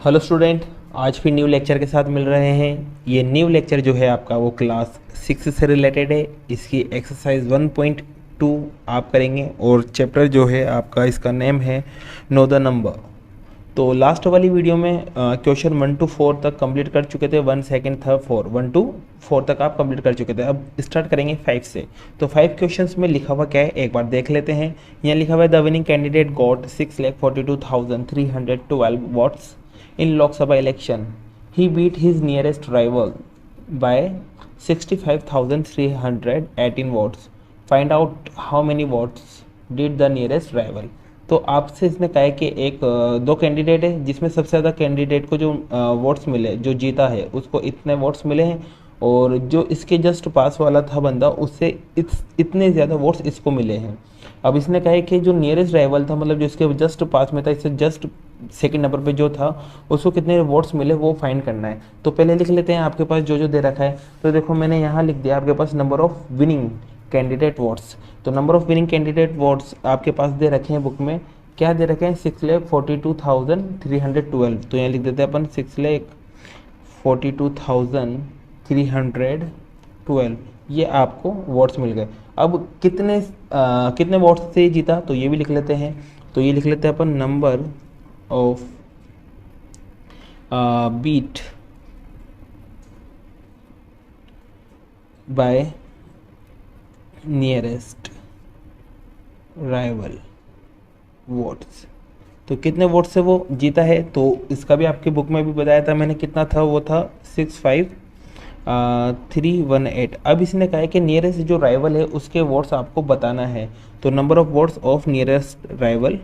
Hello student, आज फिर new lecture के साथ मिल रहे हैं। ये न्यू लेक्चर जो है आपका वो क्लास 6 से रिलेटेड है। इसकी एक्सरसाइज 1.2 आप करेंगे और चैप्टर जो है आपका इसका नेम है नो द नंबर। तो लास्ट वाली वीडियो में क्वेश्चन 1 to 4 तक कंप्लीट कर चुके थे। 1 2 3 4 1 to 4 तक आप कंप्लीट कर चुके थे। अब स्टार्ट करेंगे 5 से। तो 5 क्वेश्चंस में लिखा हुआ क्या है एक बार देख लेते हैं। यहाँ लिखा हुआ है the winning candidate got 6,42,312 votes in Lok Sabha election. He beat his nearest rival by 65,318 votes. Find out how many votes did the nearest rival. तो आपसे इसने कहा है कि दो कैंडिडेट है जिसमें सबसे ज़्यादा कैंडिडेट को जो वोट्स मिले, जो जीता है उसको इतने वोट्स मिले हैं, और जो इसके जस्ट पास वाला था बंदा उससे इतने ज़्यादा वोट्स इसको मिले हैं। अब इसने कहा है कि जो नियरेस्ट राइवल था, मतलब जो इसके जस्ट पास में था, इससे जस्ट सेकंड नंबर पे जो था उसको कितने वोट्स मिले वो फाइंड करना है। तो पहले लिख लेते हैं आपके पास जो जो दे रखा है। तो देखो मैंने यहाँ लिख दिया आपके पास number of winning candidate votes. तो number of winning candidate votes आपके पास दे रखे हैं बुक में। क्या दे रखे हैं? 6,42,312। तो यहाँ लिख देते हैं अपन 6,42,312। ये आपको वोट्स मिल गए। अब कितने वोट्स से जीता तो ये भी लिख लेते हैं। तो ये लिख लेते हैं अपन number of beat by nearest rival votes. तो कितने वोट से वो जीता है तो इसका भी आपकी बुक में भी बताया था मैंने कितना था, वो था 65318। अब इसने कहा है कि नियरेस्ट जो राइवल है उसके वोट्स आपको बताना है। तो number of votes of nearest rival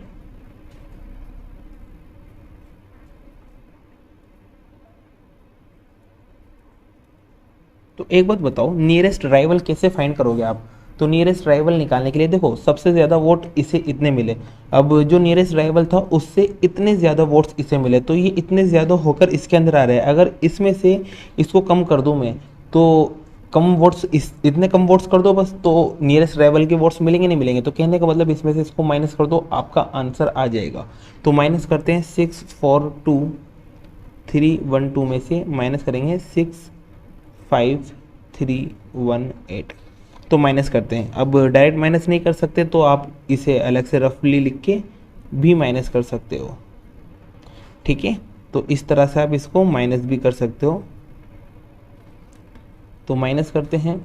तो एक बात बताओ, नियरेस्ट राइवल कैसे फाइंड करोगे आप? तो नियरेस्ट राइवल निकालने के लिए देखो सबसे ज़्यादा वोट इसे इतने मिले। अब जो नियरेस्ट राइवल था उससे इतने ज़्यादा वोट्स इसे मिले, तो ये इतने ज़्यादा होकर इसके अंदर आ रहे हैं। अगर इसमें से इसको कम कर दूँ मैं तो कम वोट्स इतने कम वोट्स कर दो बस, तो नियरेस्ट राइवल के वोट्स मिलेंगे नहीं मिलेंगे। तो कहने का मतलब इसमें से इसको माइनस कर दो, आपका आंसर आ जाएगा। तो माइनस करते हैं 642,312 में से माइनस करेंगे 65318। तो माइनस करते हैं। अब डायरेक्ट माइनस नहीं कर सकते तो आप इसे अलग से रफली लिख के भी माइनस कर सकते हो, ठीक है। तो इस तरह से आप इसको माइनस भी कर सकते हो। तो माइनस करते हैं।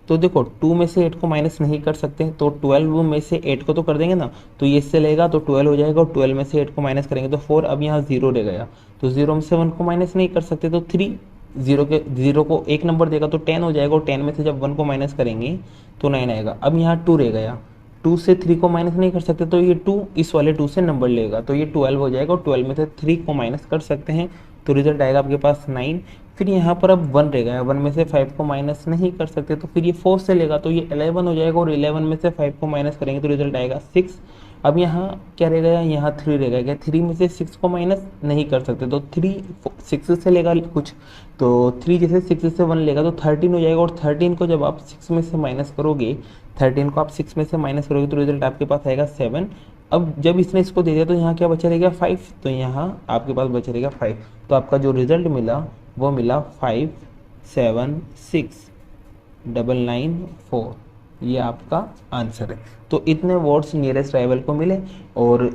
तो देखो 2 में से 8 को माइनस नहीं कर सकते, तो 12 में से 8 को तो कर देंगे ना, तो ये इससे लेगा तो 12 हो जाएगा, और 12 में से 8 को माइनस करेंगे तो 4। अब यहाँ 0 रह गया, तो 0 में से 1 को माइनस नहीं कर सकते तो 3। 0 को एक नंबर देगा तो 10 हो जाएगा, और 10 में से जब 1 को माइनस करेंगे तो 9 आएगा। अब यहाँ 2 रह गया, 2 से 3 को माइनस नहीं कर सकते तो ये 2 इस वाले 2 से नंबर लेगा, तो ये 12 हो जाएगा, और 12 में से 3 को माइनस कर सकते हैं तो रिजल्ट आएगा आपके पास 9। फिर यहाँ पर अब 1 रह गया, 1 में से 5 को माइनस नहीं कर सकते तो फिर ये 4 से लेगा, तो ये 11 हो जाएगा, और 11 में से 5 को माइनस करेंगे तो रिजल्ट आएगा 6। अब यहाँ क्या रह गया? यहाँ 3 रह गया। 3 में से 6 को माइनस नहीं कर सकते तो 3 6 से लेगा कुछ, तो 3 जैसे 6 से 1 लेगा तो 13 हो जाएगा, और 13 को जब आप 6 में से माइनस करोगे, 13 को आप 6 में से माइनस करोगे तो रिजल्ट आपके पास आएगा 7। अब जब इसने इसको दे दिया तो यहाँ क्या बचा रहेगा? 5। तो यहाँ आपके पास बचा रहेगा 5। तो आपका जो रिजल्ट मिला वो मिला 576,994। ये आपका आंसर है। तो इतने वोट्स नियरेस्ट राइवल को मिले, और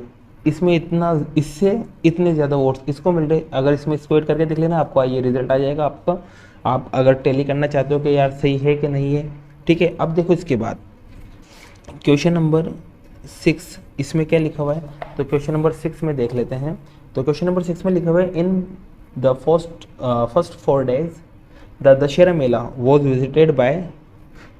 इसमें इससे इतने ज़्यादा वोट्स इसको मिल रहे। अगर इसमें स्क्वायर करके देख लेना, आपको ये रिजल्ट आ जाएगा आपका। आप अगर टैली करना चाहते हो कि यार सही है कि नहीं है, ठीक है। अब देखो इसके बाद क्वेश्चन नंबर 6, इसमें क्या लिखा हुआ है? तो क्वेश्चन नंबर 6 में देख लेते हैं। तो क्वेश्चन नंबर 6 में लिखा हुआ है in the first 4 days the Dussehra Mela was visited by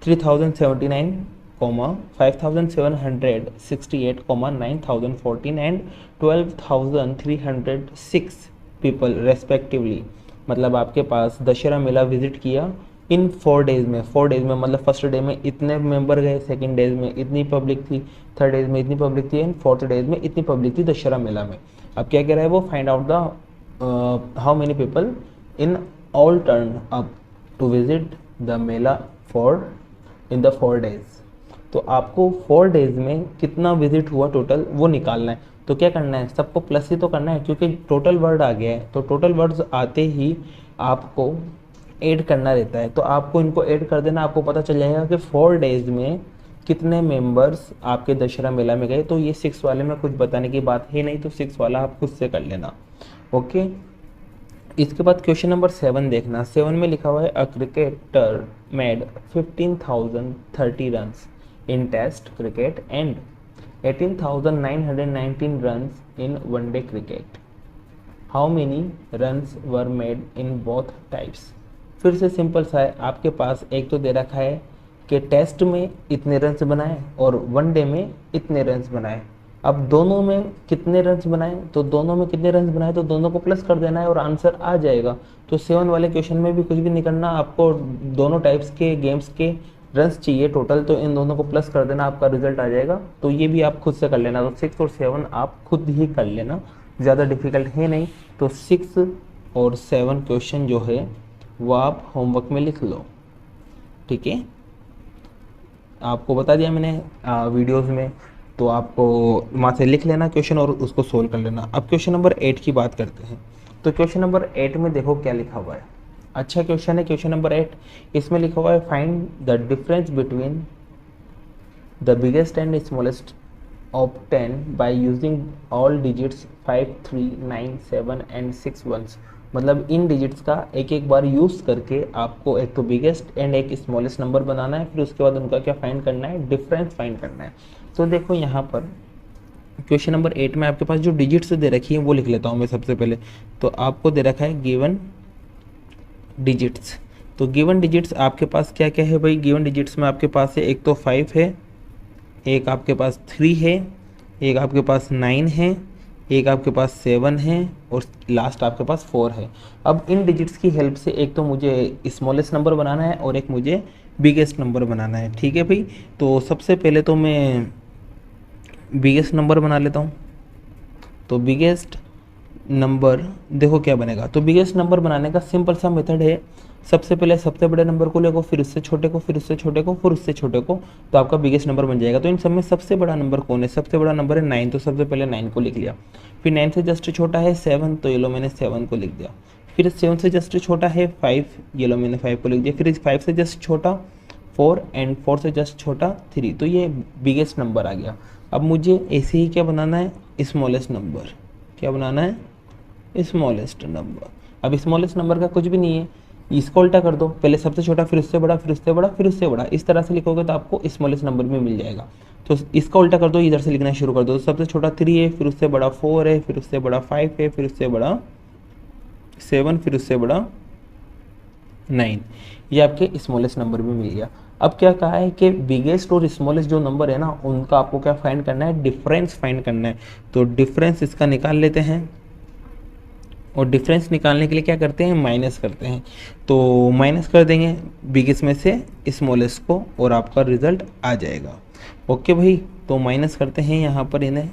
3079, 5768, 9014 and 12306 people respectively. मतलब आपके पास दशहरा मेला विजिट किया इन 4 days में। 4 days में मतलब फर्स्ट डे में इतने मेंबर गए, सेकंड डेज में इतनी पब्लिक थी, थर्ड डेज में इतनी पब्लिक थी, एंड फोर्थ डेज में इतनी पब्लिक थी दशहरा मेला में। अब क्या कह रहा है वो? Find out the how many people in all turn up to visit the mela for in the 4 days। तो आपको 4 days में कितना विजिट हुआ टोटल वो निकालना है। तो क्या करना है, सबको प्लस ही तो करना है क्योंकि टोटल वर्ड आ गया है। तो टोटल वर्ड्स आते ही आपको ऐड करना रहता है, तो आपको इनको ऐड कर देना। आपको पता चल जाएगा कि 4 डेज में कितने मेंबर्स आपके दशहरा मेला में गए। तो ये 6 वाले में कुछ बताने की बात है नहीं, तो 6 वाला आप खुद से कर लेना। ओके, इसके बाद क्वेश्चन नंबर 7 देखना। 7 में लिखा हुआ है a cricketer made 15,030 runs in test cricket and 18,919 runs in one day cricket. How many runs were made in both types. फिर से सिंपल सा है, आपके पास एक तो दे रखा है कि टेस्ट में इतने रन्स बनाए और वनडे में इतने रन्स बनाए। अब दोनों में कितने रन्स बनाए, तो दोनों में कितने रन्स बनाए तो दोनों को प्लस कर देना है और आंसर आ जाएगा। तो 7 वाले क्वेश्चन में भी कुछ भी नहीं करना, आपको दोनों टाइप्स के गेम्स के रन्स चाहिए टोटल, तो इन दोनों को प्लस कर देना, आपका रिजल्ट आ जाएगा। तो ये भी आप खुद से कर लेना। तो 6 और 7 आप खुद ही कर लेना, ज़्यादा डिफिकल्ट है नहीं। तो 6 और 7 क्वेश्चन जो है वो आप होमवर्क में लिख लो, ठीक है। आपको बता दिया मैंने वीडियोस में, तो आपको वहाँ से लिख लेना क्वेश्चन और उसको सोल्व कर लेना। अब क्वेश्चन नंबर 8 की बात करते हैं। तो क्वेश्चन नंबर 8 में देखो क्या लिखा हुआ है, अच्छा क्वेश्चन है क्वेश्चन नंबर 8। इसमें लिखा हुआ है find the difference between the biggest and smallest of 10 by using all digits 5, 3, 9, 7 and 6 once. मतलब इन डिजिट्स का एक एक बार यूज़ करके आपको एक तो बिगेस्ट एंड एक स्मॉलेस्ट नंबर बनाना है, फिर उसके बाद उनका क्या फाइंड करना है, डिफरेंस फाइंड करना है। तो देखो यहाँ पर क्वेश्चन नंबर 8 में आपके पास जो डिजिट्स दे रखी है वो लिख लेता हूँ मैं सबसे पहले। तो आपको दे रखा है गिवन डिजिट्स। तो गिवन डिजिट्स आपके पास क्या क्या है भाई, गिवन डिजिट्स में आपके पास है एक तो 5 है, एक आपके पास 3 है, एक आपके पास 9 है, एक आपके पास 7 है और लास्ट आपके पास 4 है। अब इन डिजिट्स की हेल्प से एक तो मुझे स्मॉलेस्ट नंबर बनाना है और एक मुझे बिगेस्ट नंबर बनाना है, ठीक है भाई। तो सबसे पहले तो मैं बिगेस्ट नंबर बना लेता हूँ। तो बिगेस्ट नंबर देखो क्या बनेगा। तो बिगेस्ट नंबर बनाने का सिंपल सा मेथड है, सबसे पहले सबसे बड़े नंबर को लेको, फिर उससे छोटे को, फिर उससे छोटे को, फिर उससे छोटे को, तो आपका बिगेस्ट नंबर बन जाएगा। तो इन सब में सबसे बड़ा नंबर कौन है, सबसे बड़ा नंबर है 9, तो सबसे पहले 9 को लिख लिया। फिर 9 से जस्ट छोटा है 7, तो ये लो मैंने 7 को लिख दिया। फिर 7 से जस्ट छोटा है 5, ये लो मैंने 5 को लिख दिया। फिर 5 से जस्ट छोटा 4 एंड 4 से जस्ट छोटा 3, तो ये बिगेस्ट नंबर आ गया। अब मुझे ऐसे ही क्या बनाना है, स्मॉलेस्ट नंबर। क्या बनाना है, स्मॉलेस्ट नंबर। अब स्मॉलेस्ट नंबर का कुछ भी नहीं है, इसको उल्टा कर दो, पहले सबसे छोटा, फिर उससे बड़ा, फिर उससे बड़ा, फिर उससे बड़ा, इस तरह से लिखोगे तो आपको स्मॉलेस्ट नंबर में मिल जाएगा। तो इसका उल्टा कर दो, इधर से लिखना शुरू कर दो। तो सबसे छोटा 3 है, फिर उससे बड़ा 4 है, फिर उससे बड़ा 5 है, फिर उससे बड़ा 7, फिर उससे बड़ा 9। ये आपके स्मॉलेस्ट नंबर में मिल गया। अब क्या कहा है कि बिगेस्ट और स्मॉलेस्ट जो नंबर है ना, उनका आपको क्या फाइंड करना है, डिफरेंस फाइंड करना है। तो डिफरेंस इसका निकाल लेते हैं और डिफरेंस निकालने के लिए क्या करते हैं, माइनस करते हैं। तो माइनस कर देंगे बिगेस्ट में से स्मॉलेस्ट को और आपका रिजल्ट आ जाएगा। ओके भाई, तो माइनस करते हैं यहाँ पर इन्हें।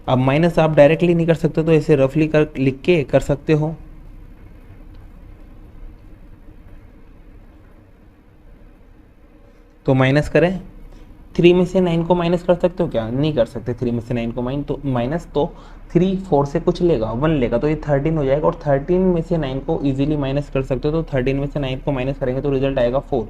अब माइनस आप डायरेक्टली नहीं कर सकते, तो ऐसे रफली कर लिख के कर सकते हो। तो माइनस करें, 3 में से 9 को माइनस कर सकते हो क्या, नहीं कर सकते 3 में से 9 को माइनस। तो 3 4 से कुछ लेगा, 1 लेगा, तो ये 13 हो जाएगा। और 13 में से 9 को इजीली माइनस कर सकते हो। तो 13 में से 9 को माइनस करेंगे तो रिजल्ट आएगा 4।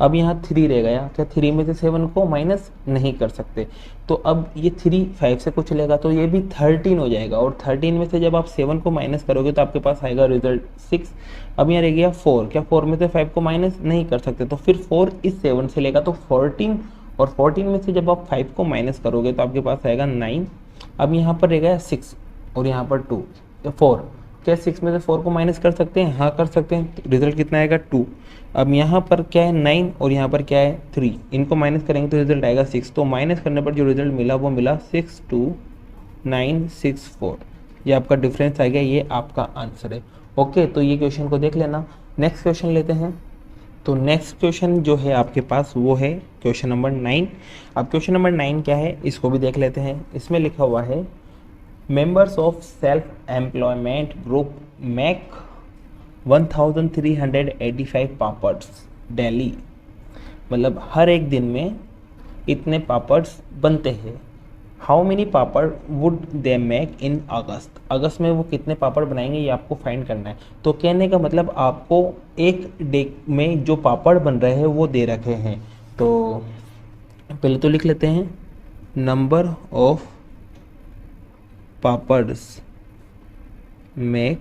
अब यहाँ 3 रह गया, क्या 3 में से 7 को माइनस नहीं कर सकते। तो अब ये 3 5 से कुछ लेगा, तो ये भी 13 हो जाएगा। और 13 में से जब आप 7 को माइनस करोगे तो आपके पास आएगा रिजल्ट 6। अब यहाँ रह गया 4, क्या 4 में से 5 को माइनस नहीं कर सकते, तो फिर 4 इस 7 से लेगा तो 14। और 14 में से जब आप 5 को माइनस करोगे तो आपके पास आएगा 9। अब यहाँ पर रह गया 6 और यहाँ पर 2 4, क्या 6 में से 4 को माइनस कर सकते हैं, हाँ कर सकते हैं। तो रिजल्ट कितना आएगा 2। अब यहाँ पर क्या है 9 और यहाँ पर क्या है 3, इनको माइनस करेंगे तो रिजल्ट आएगा 6। तो माइनस करने पर जो रिजल्ट मिला वो मिला 6, 2, 9, 6, 4। ये आपका डिफरेंस आ गया, ये आपका आंसर है। ओके, तो ये क्वेश्चन को देख लेना। नेक्स्ट क्वेश्चन लेते हैं। तो नेक्स्ट क्वेश्चन जो है आपके पास वो है क्वेश्चन नंबर 9। अब क्वेश्चन नंबर 9 क्या है, इसको भी देख लेते हैं। इसमें लिखा हुआ है members of self employment group make 1385 papads daily. मतलब हर एक दिन में इतने पापड्स बनते हैं। How many papad would they make in August, August में वो कितने पापड़ बनाएंगे ये आपको फाइंड करना है। तो कहने का मतलब आपको एक डे में जो पापड़ बन रहे हैं वो दे रखे हैं। तो पहले तो लिख लेते हैं number of papads make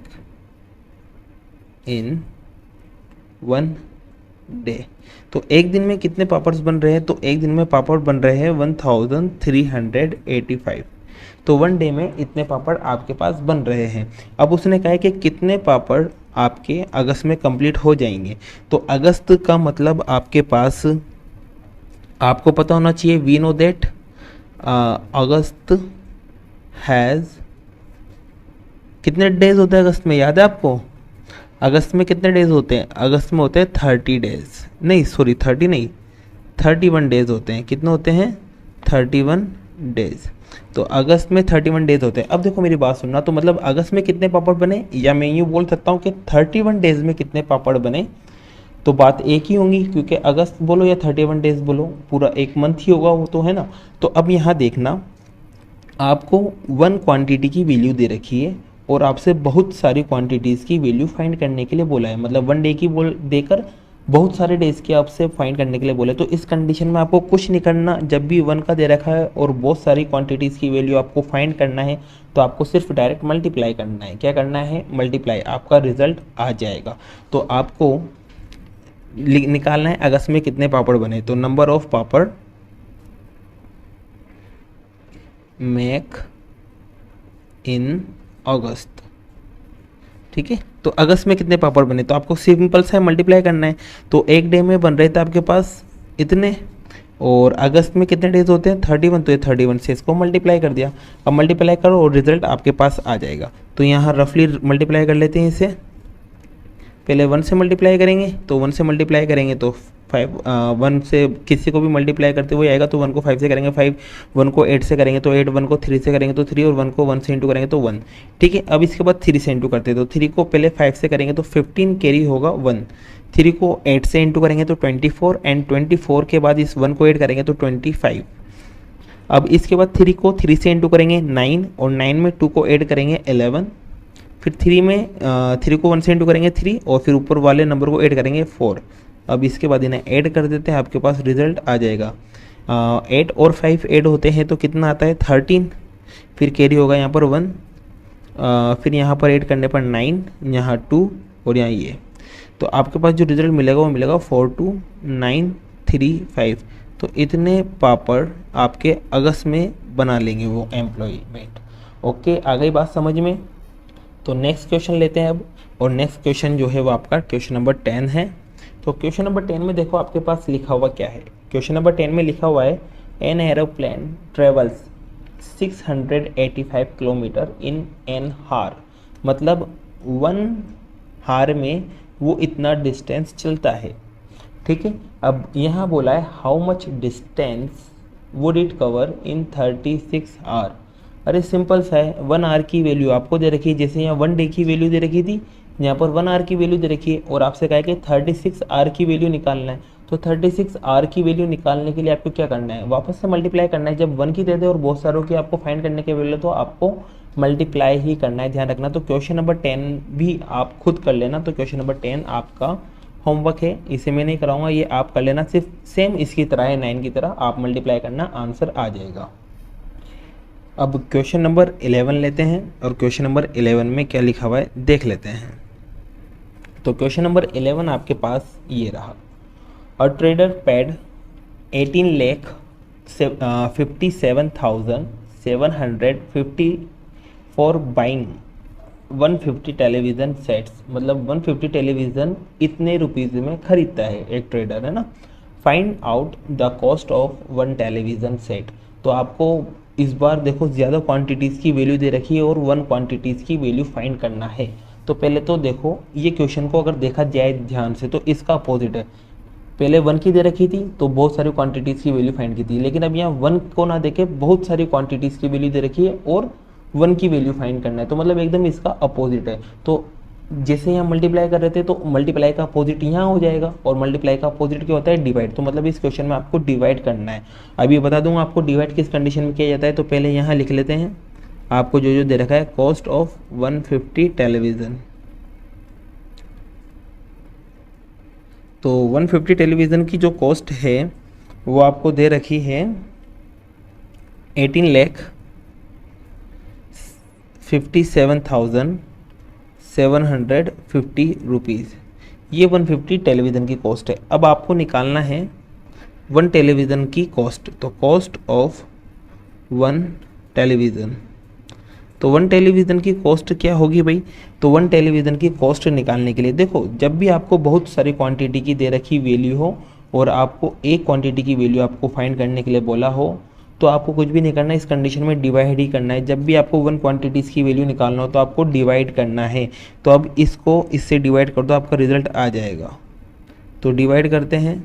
in one day. तो एक दिन में कितने पापड़ बन रहे हैं, तो एक दिन में पापड़ बन रहे हैं 1385। तो वन डे में इतने पापड़ आपके पास बन रहे हैं। अब उसने कहा है कि कितने पापड़ आपके अगस्त में कंप्लीट हो जाएंगे। तो अगस्त का मतलब आपके पास आपको पता होना चाहिए, we know that August has, कितने डेज होते हैं अगस्त में, याद है आपको? अगस्त में कितने डेज होते हैं? अगस्त में होते हैं 30 डेज, नहीं सॉरी 30 नहीं, 31 डेज होते हैं। कितने होते हैं? 31 डेज। तो अगस्त में 31 डेज होते हैं। अब देखो मेरी बात सुनना, तो मतलब अगस्त में कितने पापड़ बने, या मैं यूँ बोल सकता हूँ कि 31 डेज में कितने पापड़ बने। तो बात एक ही होंगी, क्योंकि अगस्त बोलो या 31 डेज बोलो, पूरा एक मंथ ही होगा वो, तो है ना। तो अब यहाँ देखना, आपको वन क्वांटिटी की वैल्यू दे रखी है और आपसे बहुत सारी क्वांटिटीज़ की वैल्यू फाइंड करने के लिए बोला है। मतलब वन डे की बोल देकर बहुत सारे डेज की आपसे फाइंड करने के लिए बोले। तो इस कंडीशन में आपको कुछ नहीं करना, जब भी वन का दे रखा है और बहुत सारी क्वांटिटीज़ की वैल्यू आपको फाइंड करना है, तो आपको सिर्फ डायरेक्ट मल्टीप्लाई करना है। क्या करना है? मल्टीप्लाई, आपका रिजल्ट आ जाएगा। तो आपको निकालना है अगस्त में कितने पापड़ बने। तो number of papad make in August, ठीक है। तो अगस्त में कितने पापड़ बने, तो आपको सिंपल सा मल्टीप्लाई करना है। तो एक डे में बन रहे थे आपके पास इतने, और अगस्त में कितने डेज होते हैं? 31, तो ये 31 से इसको मल्टीप्लाई कर दिया। अब मल्टीप्लाई करो और रिजल्ट आपके पास आ जाएगा। तो यहाँ रफली मल्टीप्लाई कर लेते हैं इसे। पहले 1 से मल्टीप्लाई करेंगे, तो 1 से मल्टीप्लाई करेंगे तो 5, 1 से किसी को भी मल्टीप्लाई करते हुए आएगा, तो 1 को 5 से करेंगे 5, 1 को 8 से करेंगे तो 8, 1 को 3 से करेंगे तो 3, और 1 को 1 से इंटू करेंगे तो 1, ठीक है। अब इसके बाद 3 से इंटू करते हैं, तो 3 को पहले 5 से करेंगे तो 15 कैरी होगा 1, 3 को 8 से इंटू करेंगे तो 24, एंड 24 के बाद इस 1 को 8 करेंगे तो 25। अब इसके बाद 3 को 3 से इंटू करेंगे 9, और 9 में 2 को ऐड करेंगे 11, फिर 3 में 3 को 1 से इंटू करेंगे 3, और फिर ऊपर वाले नंबर को ऐड करेंगे 4। अब इसके बाद इन्हें ऐड कर देते हैं, आपके पास रिजल्ट आ जाएगा। 8 और 5 ऐड होते हैं तो कितना आता है? 13, फिर कैरी होगा यहाँ पर 1, फिर यहाँ पर ऐड करने पर 9, यहाँ 2, और यहाँ ये। तो आपके पास जो रिजल्ट मिलेगा वो मिलेगा 42935। तो इतने पापड़ आपके अगस्त में बना लेंगे वो एम्प्लॉयमेंट। ओके, आ गई बात समझ में? तो नेक्स्ट क्वेश्चन लेते हैं अब, और नेक्स्ट क्वेश्चन जो है वो आपका क्वेश्चन नंबर 10 है। तो क्वेश्चन नंबर 10 में देखो आपके पास लिखा हुआ क्या है। क्वेश्चन नंबर 10 में लिखा हुआ है an aeroplane travels 685 kilometre in an हार, मतलब 1 हार में वो इतना डिस्टेंस चलता है, ठीक है। अब यहाँ बोला है how much distance would it cover in 36 hour. अरे सिंपल सा है, 1 आवर की वैल्यू आपको दे रखी है, जैसे यहाँ 1 डे की वैल्यू दे रखी थी, यहाँ पर 1 आवर की वैल्यू दे रखी है, और आपसे कहा है कि 36 आवर की वैल्यू निकालना है। तो 36 आवर की वैल्यू निकालने के लिए आपको क्या करना है? वापस से मल्टीप्लाई करना है। जब 1 की दे दे और बहुत सारों की आपको फाइंड करने के वैल्यू, तो आपको मल्टीप्लाई ही करना है, ध्यान रखना। तो क्वेश्चन नंबर 10 भी आप खुद कर लेना। तो क्वेश्चन नंबर 10 आपका होमवर्क है, इसे मैं नहीं कराऊंगा, ये आप कर लेना, सिर्फ सेम इसकी तरह है, 9 की तरह आप मल्टीप्लाई करना, आंसर आ जाएगा। अब क्वेश्चन नंबर 11 लेते हैं, और क्वेश्चन नंबर 11 में क्या लिखा हुआ है देख लेते हैं। तो क्वेश्चन नंबर 11 आपके पास ये रहा, a trader paid 18,57,750 for buying 150 television sets, मतलब 150 टेलीविज़न इतने रुपीज़ में खरीदता है एक ट्रेडर, है ना। Find out the cost of 1 television set. तो आपको इस बार देखो ज़्यादा क्वांटिटीज़ की वैल्यू दे रखी है और 1 क्वांटिटीज़ की वैल्यू फाइंड करना है। तो पहले तो देखो ये क्वेश्चन को अगर देखा जाए ध्यान से तो इसका अपोजिट है। पहले 1 की दे रखी थी तो बहुत सारी क्वांटिटीज़ की वैल्यू फाइंड की थी, लेकिन अब यहाँ 1 को ना देके बहुत सारी क्वांटिटीज़ की वैल्यू दे रखी है और 1 की वैल्यू फाइंड करना है। तो मतलब एकदम इसका अपोजिट है। तो जैसे यहाँ मल्टीप्लाई कर रहे थे तो मल्टीप्लाई का अपोजिट यहाँ हो जाएगा, और मल्टीप्लाई का अपोजिट क्या होता है, डिवाइड। तो मतलब इस क्वेश्चन में आपको डिवाइड करना है। अभी बता दूंगा आपको डिवाइड किस कंडीशन में किया जाता है। तो पहले यहाँ लिख लेते हैं आपको जो जो दे रखा है, कॉस्ट ऑफ 150 टेलीविज़न। तो 150 टेलीविज़न की जो कॉस्ट है वो आपको दे रखी है 18,57,750 रुपीज़। ये 150 टेलीविज़न की कॉस्ट है। अब आपको निकालना है वन टेलीविज़न की कॉस्ट। तो कॉस्ट ऑफ वन टेलीविज़न, तो वन टेलीविज़न की कॉस्ट क्या होगी भाई। तो वन टेलीविज़न की कॉस्ट निकालने के लिए देखो, जब भी आपको बहुत सारी क्वांटिटी की दे रखी वैल्यू हो और आपको एक क्वांटिटी की वैल्यू आपको फाइंड करने के लिए बोला हो, तो आपको कुछ भी नहीं करना है, इस कंडीशन में डिवाइड ही करना है। जब भी आपको वन क्वांटिटीज़ की वैल्यू निकालना हो तो आपको डिवाइड करना है। तो अब इसको इससे डिवाइड कर दो, आपका रिजल्ट आ जाएगा। तो डिवाइड करते हैं,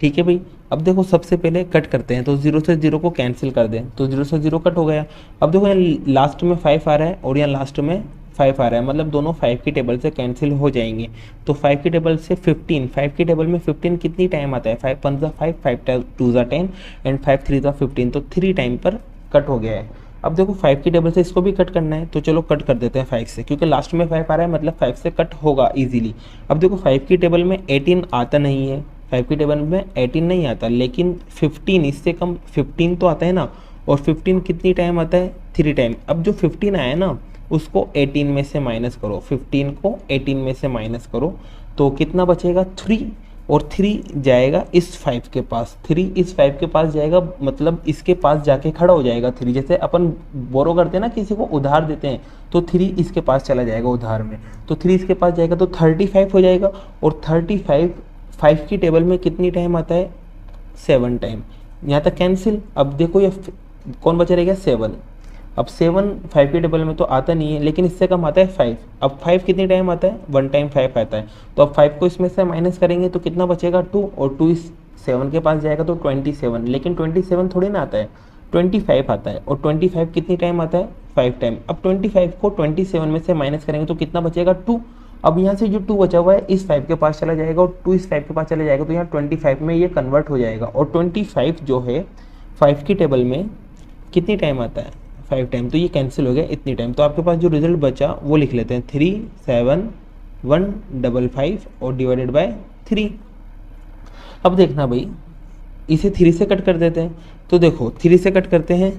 ठीक है भाई। अब देखो सबसे पहले कट करते हैं, तो 0 से 0 को कैंसिल कर दें, तो 0 से 0 कट हो गया। अब देखो यहाँ लास्ट में 5 आ रहा है और यहाँ लास्ट में 5 आ रहा है, मतलब दोनों 5 की टेबल से कैंसिल हो जाएंगे। तो 5 की टेबल से 15, 5 की टेबल में 15 कितनी टाइम आता है, 5 1 5, 5 2 10 एंड 5 3 15, तो 3 टाइम पर कट हो गया है। अब देखो 5 की टेबल से इसको भी कट करना है, तो चलो कट कर देते हैं 5 से, क्योंकि लास्ट में 5 आ रहा है, मतलब 5 से कट होगा इजीली। अब देखो 5 की टेबल में 18 आता नहीं है, 5 की टेबल में 18 नहीं आता, लेकिन 15 इससे कम 15 तो आता है ना। और 15 कितनी टाइम आता है, 3 टाइम। अब जो 15 आया ना उसको 18 में से माइनस करो, 15 को 18 में से माइनस करो, तो कितना बचेगा 3, और 3 जाएगा इस 5 के पास, 3 इस 5 के पास जाएगा, मतलब इसके पास जाके खड़ा हो जाएगा 3। जैसे अपन बोरो करते हैं ना, किसी को उधार देते हैं, तो 3 इसके पास चला जाएगा उधार में, तो 3 इसके पास जाएगा, तो 35 हो जाएगा। और 35 5 की टेबल में कितनी टाइम आता है, 7 टाइम। यहाँ तक कैंसिल। अब देखो ये कौन बचा रहेगा, 7। अब 7 5 की टेबल में तो आता नहीं है, लेकिन इससे कम आता है 5। अब 5 कितनी टाइम आता है, 1 टाइम 5 आता है। तो अब 5 को इसमें से माइनस करेंगे तो कितना बचेगा, 2, और 2 इस 7 के पास जाएगा तो 27, लेकिन 27 थोड़ी ना आता है, 25 आता है। और 25 कितनी टाइम आता है, 5 टाइम। अब 25 को 27 में से माइनस करेंगे तो कितना बचेगा, 2। अब यहाँ से जो 2 बचा हुआ है इस 5 के पास चला जाएगा, और 2 इस 5 के पास चला जाएगा, तो यहाँ 25 में ये कन्वर्ट हो जाएगा। और 25 जो है 5 की टेबल में कितनी टाइम आता है, 5 टाइम, तो ये कैंसिल हो गया इतनी टाइम। तो आपके पास जो रिजल्ट बचा वो लिख लेते हैं, 37,155 और डिवाइडेड बाय 3। अब देखना भाई, इसे 3 से कट कर देते हैं। तो देखो 3 से कट करते हैं,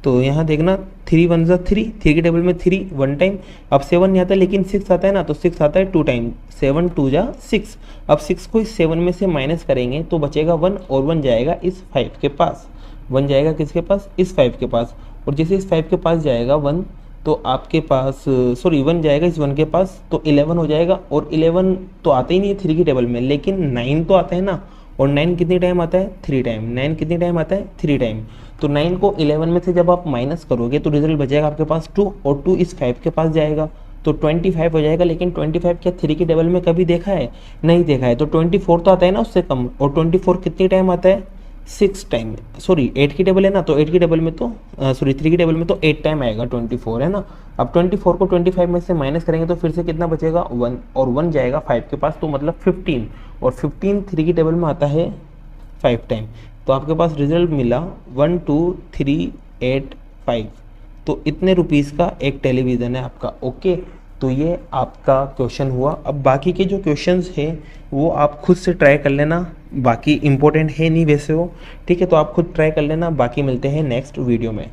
तो यहाँ देखना 3 1 जा 3, 3 की टेबल में 3 1 टाइम। अब 7 नहीं आता लेकिन 6 आता है ना, तो 6 आता है 2 टाइम, 7 2 जा 6। अब 6 को इस 7 में से माइनस करेंगे तो बचेगा 1, और 1 जाएगा इस 5 के पास, 1 जाएगा किसके पास, इस 5 के पास। और जैसे इस 5 के पास जाएगा 1, तो आपके पास 1 जाएगा इस 1 के पास, तो 11 हो जाएगा। और 11 तो आता ही नहीं है 3 की टेबल में, लेकिन 9 तो आता है ना। और 9 कितनी टाइम आता है, 3 टाइम। 9 कितनी टाइम आता है, 3 टाइम। तो 9 को 11 में से जब आप माइनस करोगे तो रिजल्ट बचेगा आपके पास 2, और 2 इस 5 के पास जाएगा, तो 25 हो जाएगा। लेकिन 25 क्या 3 की टेबल में कभी देखा है, नहीं देखा है। तो 24 तो आता है ना उससे कम, और 24 कितनी टाइम आता है, 6 टाइम। 8 की टेबल है ना, तो 8 की टेबल में तो 3 की टेबल में तो 8 टाइम आएगा, 24 है ना। अब 24 को 25 में से माइनस करेंगे तो फिर से कितना बचेगा, 1, और 1 जाएगा 5 के पास, तो मतलब 15। और 15 3 की टेबल में आता है 5 टाइम। तो आपके पास रिजल्ट मिला 12,385। तो इतने रुपीज़ का एक टेलीविज़न है आपका। ओके, तो ये आपका क्वेश्चन हुआ। अब बाकी के जो क्वेश्चंस हैं वो आप खुद से ट्राई कर लेना, बाकी इम्पोर्टेंट है नहीं वैसे वो, ठीक है। तो आप खुद ट्राई कर लेना, बाकी मिलते हैं नेक्स्ट वीडियो में।